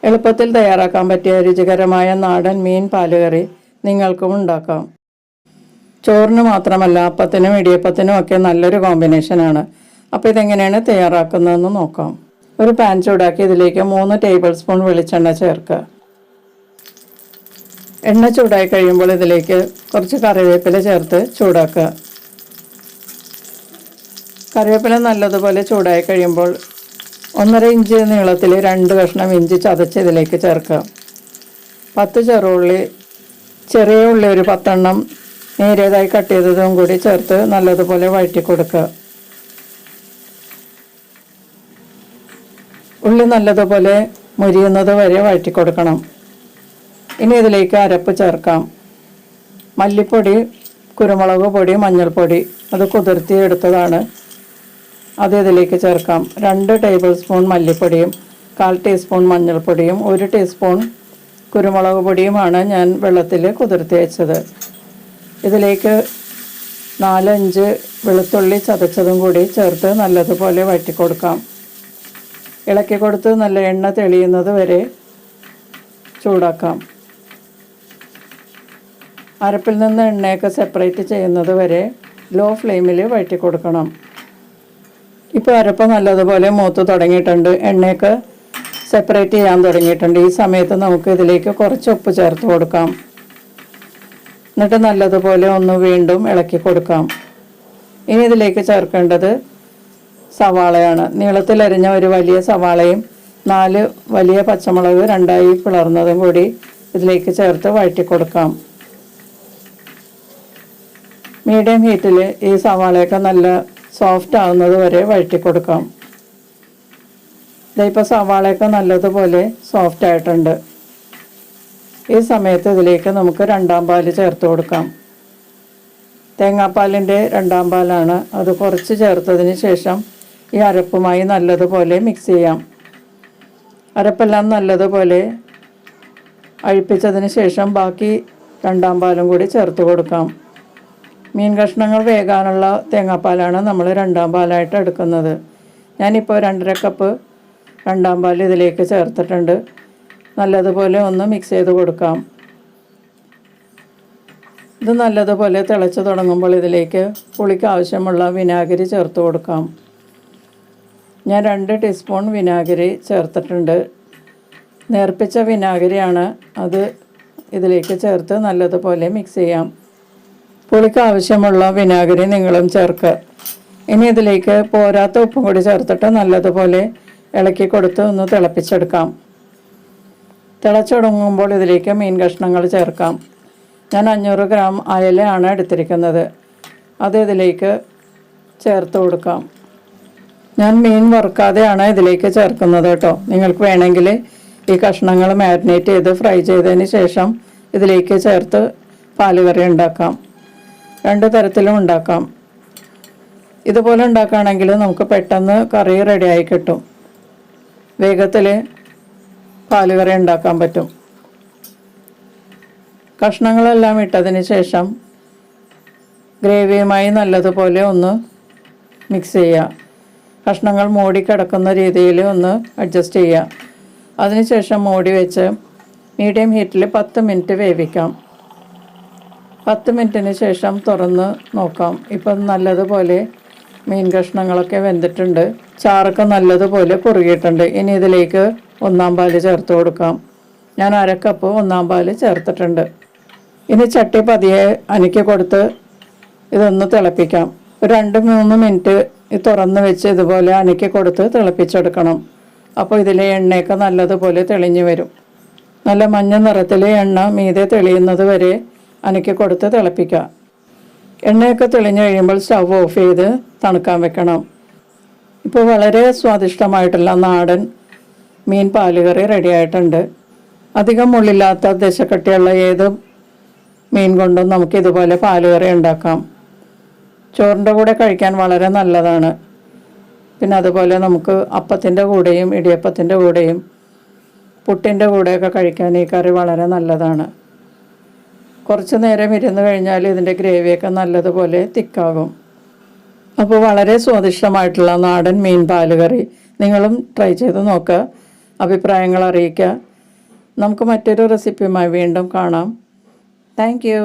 എളുപ്പത്തിൽ തയ്യാറാക്കാൻ പറ്റിയ രുചികരമായ നാടൻ മീൻ പാലുകറി നിങ്ങൾക്കും ഉണ്ടാക്കാം. ചോറിന് മാത്രമല്ല, അപ്പത്തിനും ഇടിയപ്പത്തിനും ഒക്കെ നല്ലൊരു കോമ്പിനേഷനാണ്. അപ്പോൾ ഇതെങ്ങനെയാണ് തയ്യാറാക്കുന്നതെന്ന് നോക്കാം. ഒരു പാൻ ചൂടാക്കി ഇതിലേക്ക് 3 ടേബിൾ സ്പൂൺ വെളിച്ചെണ്ണ ചേർക്കുക. എണ്ണ ചൂടായി കഴിയുമ്പോൾ ഇതിലേക്ക് കുറച്ച് കറിവേപ്പില ചേർത്ത് ചൂടാക്കുക. കറിവേപ്പില നല്ലതുപോലെ ചൂടായി കഴിയുമ്പോൾ 1.5 ഇഞ്ച് നീളത്തിൽ 2 കഷ്ണം ഇഞ്ചി ചതച്ച് ഇതിലേക്ക് ചേർക്കുക. 10 ചെറുള്ളി, ചെറിയ ഉള്ളി ഒരു 10 എണ്ണം നേരിയതായി കട്ട് ചെയ്തതും കൂടി ചേർത്ത് നല്ലതുപോലെ വഴറ്റി കൊടുക്കുക. ഉള്ളി നല്ലതുപോലെ മുരിയുന്നത് വരെ വഴറ്റി കൊടുക്കണം. ഇനി ഇതിലേക്ക് അരപ്പ് ചേർക്കാം. മല്ലിപ്പൊടി, കുരുമുളക് പൊടി, മഞ്ഞൾപ്പൊടി അത് കുതിർത്തി എടുത്തതാണ്, അത് ഇതിലേക്ക് ചേർക്കാം. 2 ടേബിൾ സ്പൂൺ മല്ലിപ്പൊടിയും 1/4 ടീസ്പൂൺ മഞ്ഞൾപ്പൊടിയും 1 ടീസ്പൂൺ കുരുമുളക് പൊടിയുമാണ് ഞാൻ വെള്ളത്തിൽ കുതിർത്തി വെച്ചത്. ഇതിലേക്ക് 4-5 വെളുത്തുള്ളി ചതച്ചതും കൂടി ചേർത്ത് നല്ലതുപോലെ വഴറ്റി കൊടുക്കാം. ഇളക്കി കൊടുത്ത് നല്ല എണ്ണ തെളിയുന്നത് വരെ ചൂടാക്കാം. അരപ്പിൽ നിന്ന് എണ്ണയൊക്കെ സെപ്പറേറ്റ് ചെയ്യുന്നത് വരെ ലോ ഫ്ലെയിമിൽ വഴറ്റി കൊടുക്കണം. ഇപ്പോൾ അരപ്പ് നല്ലതുപോലെ മൂത്ത് തുടങ്ങിയിട്ടുണ്ട്, എണ്ണയൊക്കെ സെപ്പറേറ്റ് ചെയ്യാൻ തുടങ്ങിയിട്ടുണ്ട്. ഈ സമയത്ത് നമുക്ക് ഇതിലേക്ക് കുറച്ച് ഉപ്പ് ചേർത്ത് കൊടുക്കാം. എന്നിട്ട് നല്ലതുപോലെ ഒന്ന് വീണ്ടും ഇളക്കി കൊടുക്കാം. ഇനി ഇതിലേക്ക് ചേർക്കേണ്ടത് സവാളയാണ്. നീളത്തിലരിഞ്ഞ ഒരു വലിയ സവാളയും 4 വലിയ പച്ചമുളക് 2ആയി പിളർന്നതും കൂടി ഇതിലേക്ക് ചേർത്ത് വഴറ്റി കൊടുക്കാം. മീഡിയം ഹീറ്റിൽ ഈ സവാളയൊക്കെ നല്ല സോഫ്റ്റ് ആകുന്നത് വരെ വഴറ്റി കൊടുക്കാം. ഇതിപ്പോൾ സവാളയൊക്കെ നല്ലതുപോലെ സോഫ്റ്റ് ആയിട്ടുണ്ട്. ഈ സമയത്ത് ഇതിലേക്ക് നമുക്ക് 2ആം പാല് ചേർത്ത് കൊടുക്കാം. തേങ്ങാപ്പാലിൻ്റെ 2ആം പാലാണ്. അത് കുറച്ച് ചേർത്തതിന് ശേഷം ഈ അരപ്പുമായി നല്ലതുപോലെ മിക്സ് ചെയ്യാം. അരപ്പെല്ലാം നല്ലതുപോലെ അഴിപ്പിച്ചതിന് ശേഷം ബാക്കി 2ആം പാലും കൂടി ചേർത്ത് കൊടുക്കാം. മീൻ കഷ്ണങ്ങൾ വേകാനുള്ള തേങ്ങാപ്പാലാണ് നമ്മൾ 2ആം പാലായിട്ട് എടുക്കുന്നത്. ഞാനിപ്പോൾ 2.5 കപ്പ് 2ആം പാൽ ഇതിലേക്ക് ചേർത്തിട്ടുണ്ട്. നല്ലതുപോലെ ഒന്ന് മിക്സ് ചെയ്ത് കൊടുക്കാം. ഇത് നല്ലതുപോലെ തിളച്ച് തുടങ്ങുമ്പോൾ ഇതിലേക്ക് പുളിക്ക് ആവശ്യമുള്ള വിനാഗിരി ചേർത്ത് കൊടുക്കാം. ഞാൻ 2 ടീസ്പൂൺ വിനാഗിരി ചേർത്തിട്ടുണ്ട്. നേർപ്പിച്ച വിനാഗിരിയാണ്, അത് ഇതിലേക്ക് ചേർത്ത് നല്ലതുപോലെ മിക്സ് ചെയ്യാം. പുളിക്ക് ആവശ്യമുള്ള വിനാഗിരി നിങ്ങളും ചേർക്കുക. ഇനി ഇതിലേക്ക് പോരാത്ത ഉപ്പും കൂടി ചേർത്തിട്ട് നല്ലതുപോലെ ഇളക്കി കൊടുത്ത് ഒന്ന് തിളപ്പിച്ചെടുക്കാം. തിളച്ചുടങ്ങുമ്പോൾ ഇതിലേക്ക് മീൻ കഷ്ണങ്ങൾ ചേർക്കാം. ഞാൻ 500 ഗ്രാം അയലയാണ് എടുത്തിരിക്കുന്നത്, അത് ഇതിലേക്ക് ചേർത്ത് കൊടുക്കാം. ഞാൻ മീൻ വറുക്കാതെയാണ് ഇതിലേക്ക് ചേർക്കുന്നത് കേട്ടോ. നിങ്ങൾക്ക് വേണമെങ്കിൽ ഈ കഷ്ണങ്ങൾ മാരിനേറ്റ് ചെയ്ത് ഫ്രൈ ചെയ്തതിന് ശേഷം ഇതിലേക്ക് ചേർത്ത് പാലുകറി ഉണ്ടാക്കാം. 2 തരത്തിലും ഉണ്ടാക്കാം. ഇതുപോലെ ഉണ്ടാക്കുകയാണെങ്കിൽ നമുക്ക് പെട്ടെന്ന് കറി റെഡിയായി കിട്ടും. വേഗത്തിൽ പാലുകറി ഉണ്ടാക്കാൻ പറ്റും. കഷ്ണങ്ങളെല്ലാം ഇട്ടതിന് ശേഷം ഗ്രേവിയുമായി നല്ലതുപോലെ ഒന്ന് മിക്സ് ചെയ്യുക. കഷ്ണങ്ങൾ മൂടിക്കിടക്കുന്ന രീതിയിൽ ഒന്ന് അഡ്ജസ്റ്റ് ചെയ്യുക. അതിനുശേഷം മൂടി വെച്ച് മീഡിയം ഹീറ്റിൽ 10 മിനിറ്റ് വേവിക്കാം. 10 മിനിറ്റിന് ശേഷം തുറന്ന് നോക്കാം. ഇപ്പം നല്ലതുപോലെ മീൻ കഷ്ണങ്ങളൊക്കെ വെന്തിട്ടുണ്ട്, ചാറൊക്കെ നല്ലതുപോലെ കുറുകിയിട്ടുണ്ട്. ഇനി ഇതിലേക്ക് 1ആം പാല് ചേർത്ത് കൊടുക്കാം. ഞാൻ 1/2 കപ്പ് 1ആം പാല് ചേർത്തിട്ടുണ്ട്. ഇനി ചട്ടി പതിയെ അനക്കി കൊടുത്ത് ഇതൊന്ന് തിളപ്പിക്കാം. ഒരു 2-3 മിനിറ്റ് തുറന്ന് വെച്ച് ഇതുപോലെ അനക്കി കൊടുത്ത് തിളപ്പിച്ചെടുക്കണം. അപ്പോൾ ഇതിലെ എണ്ണയൊക്കെ നല്ലതുപോലെ തെളിഞ്ഞു വരും. നല്ല മഞ്ഞ നിറത്തിൽ എണ്ണ മീതെ തെളിയുന്നത് വരെ അനക്കി കൊടുത്ത് തിളപ്പിക്കുക. എണ്ണയൊക്കെ തെളിഞ്ഞു കഴിയുമ്പോൾ സ്റ്റവ് ഓഫ് ചെയ്ത് തണുക്കാൻ വെക്കണം. ഇപ്പോൾ വളരെ സ്വാദിഷ്ടമായിട്ടുള്ള നാടൻ മീൻ പാലുകറി റെഡി ആയിട്ടുണ്ട്. അധികം മുള്ളില്ലാത്ത ദശക്കട്ടിയുള്ള ഏത് മീൻ കൊണ്ടും നമുക്കിതുപോലെ പാലുകറി ഉണ്ടാക്കാം. ചോറിൻ്റെ കൂടെ കഴിക്കാൻ വളരെ നല്ലതാണ്. പിന്നെ അതുപോലെ നമുക്ക് അപ്പത്തിൻ്റെ കൂടെയും ഇടിയപ്പത്തിൻ്റെ കൂടെയും പുട്ടിൻ്റെ കൂടെയൊക്കെ കഴിക്കാൻ ഈ കറി വളരെ നല്ലതാണ്. കുറച്ച് നേരം ഇരുന്ന് കഴിഞ്ഞാൽ ഇതിൻ്റെ ഗ്രേവിയൊക്കെ നല്ലതുപോലെ തിക്കാകും. അപ്പോൾ വളരെ സ്വാദിഷ്ടമായിട്ടുള്ള നാടൻ മീൻ പാലുകറി നിങ്ങളും ട്രൈ ചെയ്ത് നോക്കുക. അഭിപ്രായങ്ങൾ അറിയിക്കുക. നമുക്ക് മറ്റൊരു റെസിപ്പിയുമായി വീണ്ടും കാണാം. Thank you.